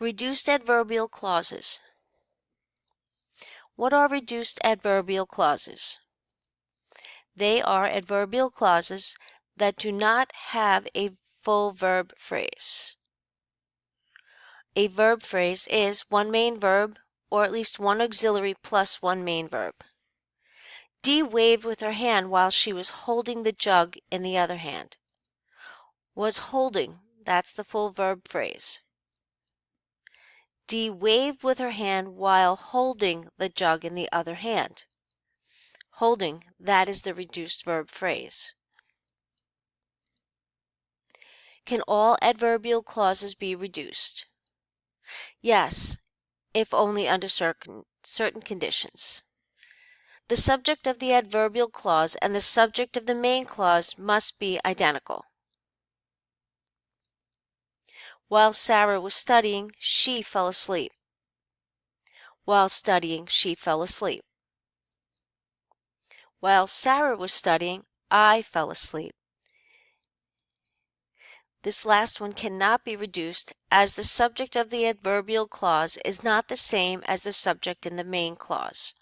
Reduced adverbial clauses. What are reduced adverbial clauses? They are adverbial clauses that do not have a full verb phrase. A verb phrase is one main verb or at least one auxiliary plus one main verb. Dee waved with her hand while she was holding the jug in the other hand. Was holding, that's the full verb phrase. Dee waved with her hand while holding the jug in the other hand. Holding, that is the reduced verb phrase. Can all adverbial clauses be reduced? Yes, if only under certain conditions. The subject of the adverbial clause and the subject of the main clause must be identical. While Sarah was studying, she fell asleep. While studying, she fell asleep. While Sarah was studying, I fell asleep. This last one cannot be reduced as the subject of the adverbial clause is not the same as the subject in the main clause,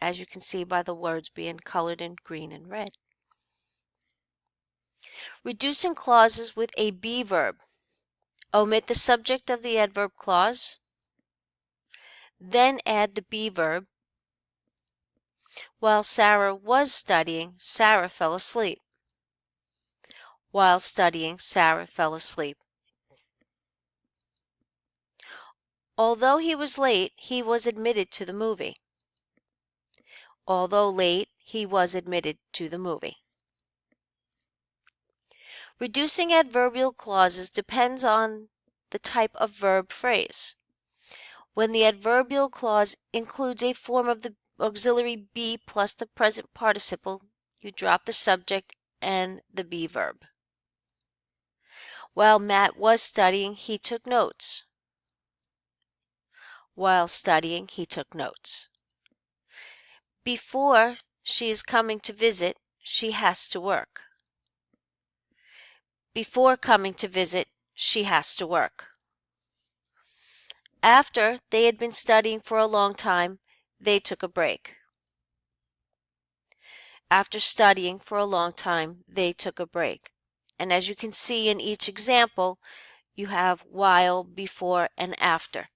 as you can see by the words being colored in green and red. Reducing clauses with a be verb. Omit the subject of the adverb clause, then add the be verb. While Sarah was studying, Sarah fell asleep. While studying, Sarah fell asleep. Although he was late, he was admitted to the movie. Although late, he was admitted to the movie. Reducing adverbial clauses depends on the type of verb phrase. When the adverbial clause includes a form of the auxiliary be plus the present participle, you drop the subject and the be verb. While Matt was studying, he took notes. While studying, he took notes. Before she is coming to visit, she has to work. Before coming to visit, she has to work. After they had been studying for a long time, they took a break. After studying for a long time, they took a break. And as you can see in each example, you have while, before, and after.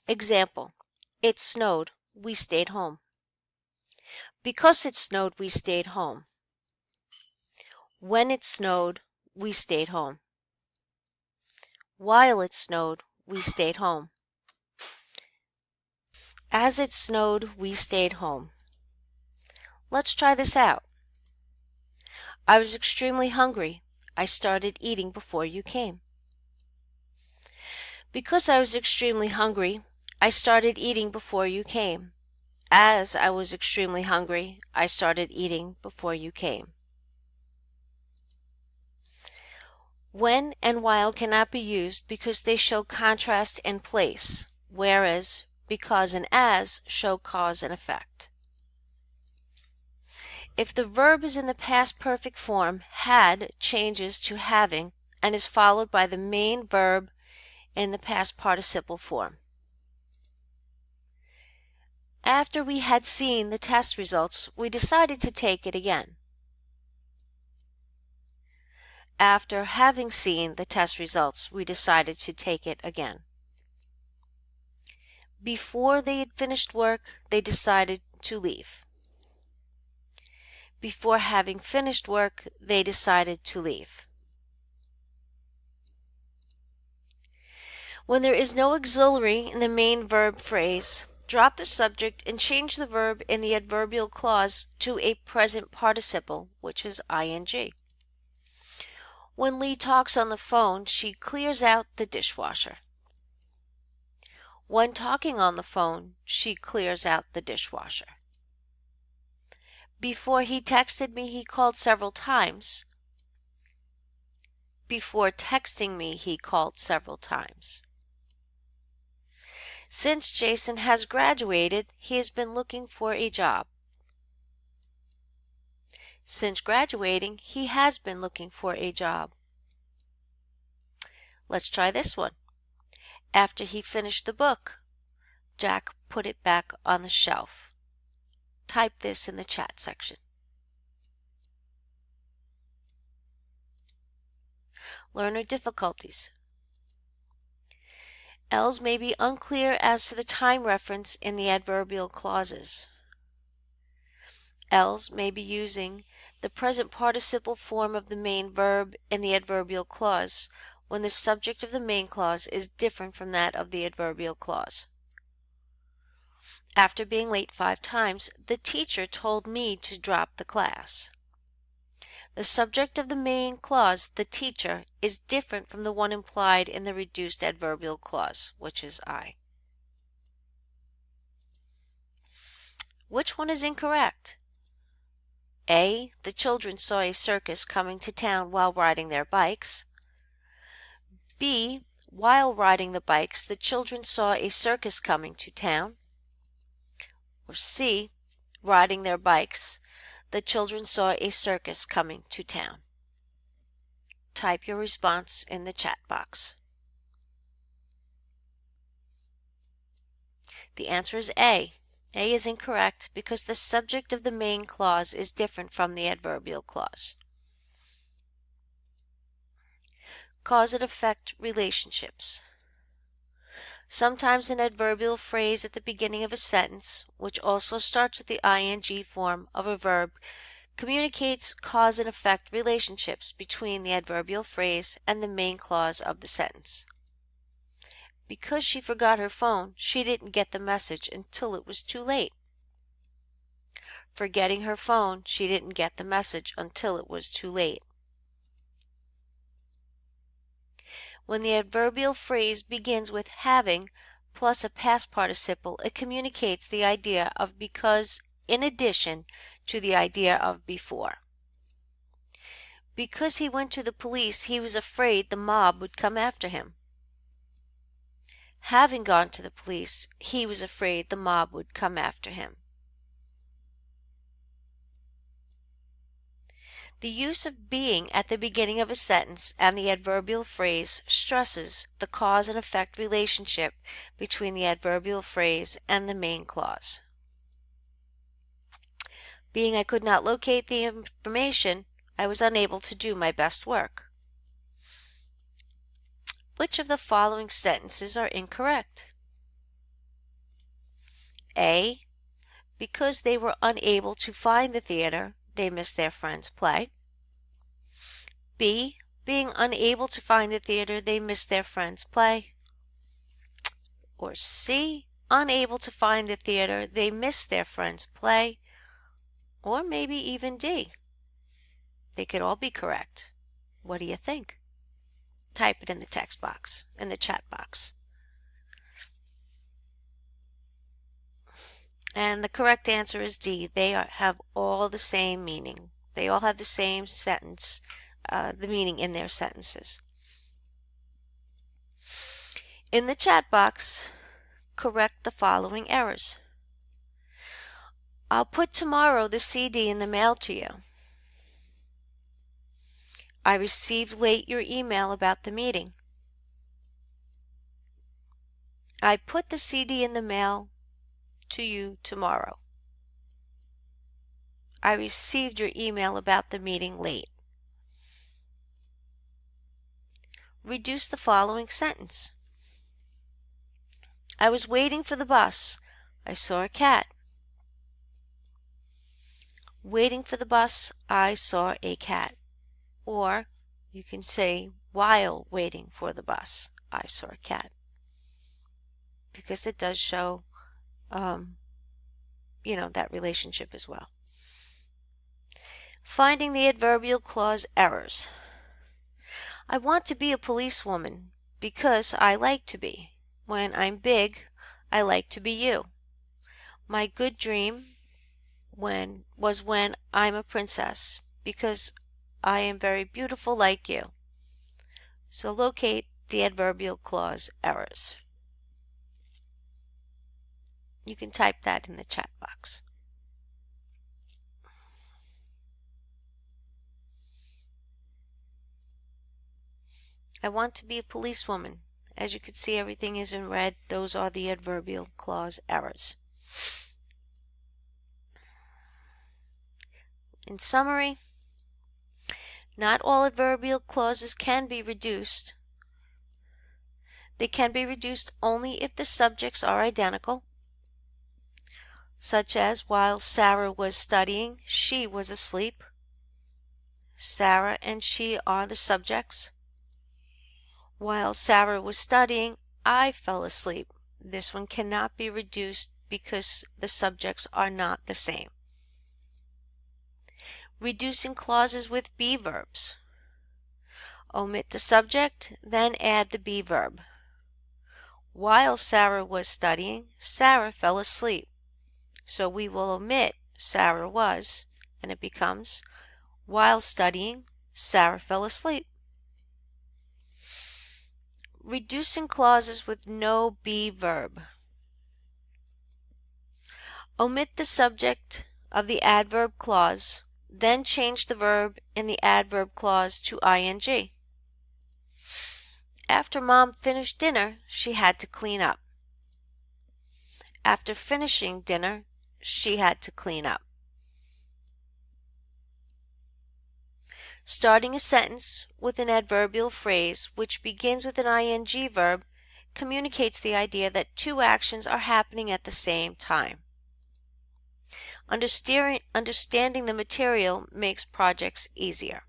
Example: it snowed, we stayed home. Because it snowed, we stayed home. When it snowed, we stayed home. While it snowed, we stayed home. As it snowed, we stayed home. Let's try this out. I was extremely hungry. I started eating before you came. Because I was extremely hungry, I started eating before you came. As I was extremely hungry, I started eating before you came. When and while cannot be used because they show contrast and place, whereas because and as show cause and effect. If the verb is in the past perfect form, had changes to having and is followed by the main verb in the past participle form. After we had seen the test results, we decided to take it again. After having seen the test results, we decided to take it again. Before they had finished work, they decided to leave. Before having finished work, they decided to leave. When there is no auxiliary in the main verb phrase, drop the subject and change the verb in the adverbial clause to a present participle, which is ing. When Lee talks on the phone, she clears out the dishwasher. When talking on the phone, she clears out the dishwasher. Before he texted me, he called several times. Before texting me, he called several times. Since Jason has graduated, he has been looking for a job. Since graduating, he has been looking for a job. Let's try this one. After he finished the book, Jack put it back on the shelf. Type this in the chat section. Learner difficulties. L's may be unclear as to the time reference in the adverbial clauses. L's may be using the present participle form of the main verb in the adverbial clause when the subject of the main clause is different from that of the adverbial clause. After being late 5 times, the teacher told me to drop the class. The subject of the main clause, the teacher, is different from the one implied in the reduced adverbial clause, which is I. Which one is incorrect? A. The children saw a circus coming to town while riding their bikes. B. While riding the bikes, the children saw a circus coming to town. Or C. Riding their bikes, the children saw a circus coming to town. Type your response in the chat box. The answer is A. A is incorrect because the subject of the main clause is different from the adverbial clause. Cause and effect relationships. Sometimes an adverbial phrase at the beginning of a sentence, which also starts with the ing form of a verb, communicates cause and effect relationships between the adverbial phrase and the main clause of the sentence. Because she forgot her phone, she didn't get the message until it was too late. Forgetting her phone, she didn't get the message until it was too late. When the adverbial phrase begins with having plus a past participle, it communicates the idea of because in addition to the idea of before. Because he went to the police, he was afraid the mob would come after him. Having gone to the police, he was afraid the mob would come after him. The use of being at the beginning of a sentence and the adverbial phrase stresses the cause and effect relationship between the adverbial phrase and the main clause. Being I could not locate the information, I was unable to do my best work. Which of the following sentences are incorrect? A. Because they were unable to find the theater, they missed their friend's play. B. Being unable to find the theater, they missed their friend's play. Or C. Unable to find the theater, they missed their friend's play. Or maybe even D. They could all be correct. What do you think? Type it in the text box, in the chat box. And the correct answer is D. They have all the same meaning. They all have the same sentence, the meaning in their sentences. In the chat box, correct the following errors. I'll put tomorrow the CD in the mail to you. I received late your email about the meeting. I put the CD in the mail to you tomorrow. I received your email about the meeting late. Reduce the following sentence. I was waiting for the bus. I saw a cat. Waiting for the bus, I saw a cat. Or you can say, while waiting for the bus, I saw a cat. Because it does show, that relationship as well. Finding the adverbial clause errors. I want to be a policewoman because I like to be. When I'm big, I like to be you. My good dream was when I'm a princess because I am very beautiful like you. So locate the adverbial clause errors. You can type that in the chat box. I want to be a policewoman. As you can see, everything is in red. Those are the adverbial clause errors. In summary, not all adverbial clauses can be reduced. They can be reduced only if the subjects are identical, such as while Sarah was studying, she was asleep. Sarah and she are the subjects. While Sarah was studying, I fell asleep. This one cannot be reduced because the subjects are not the same. Reducing clauses with be verbs. Omit the subject, then add the be verb. While Sarah was studying, Sarah fell asleep. So we will omit Sarah was, and it becomes while studying, Sarah fell asleep. Reducing clauses with no be verb. Omit the subject of the adverb clause, then change the verb in the adverb clause to ing. After Mom finished dinner, she had to clean up. After finishing dinner, she had to clean up. Starting a sentence with an adverbial phrase which begins with an ing verb communicates the idea that two actions are happening at the same time. Understanding the material makes projects easier.